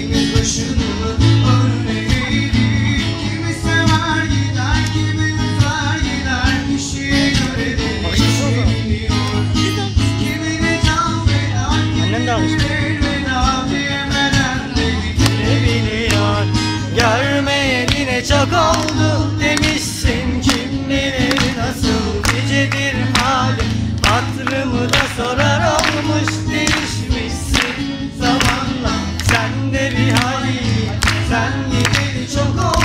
ikimiz başını önüne eğdik. Kimi sever gider, kimi üzer gider, kişiye göre değişebiliyor. Kimine can feda, kimine elveda diyemeden de bitirebiliyor. Görmeyeli çok oldu demişsin, kim bilir nasıl gecedir hali. Hatırımı da sorar olmuş, değişmişsin zamanla. Sen de bir hayli, sen gideli çok oldu.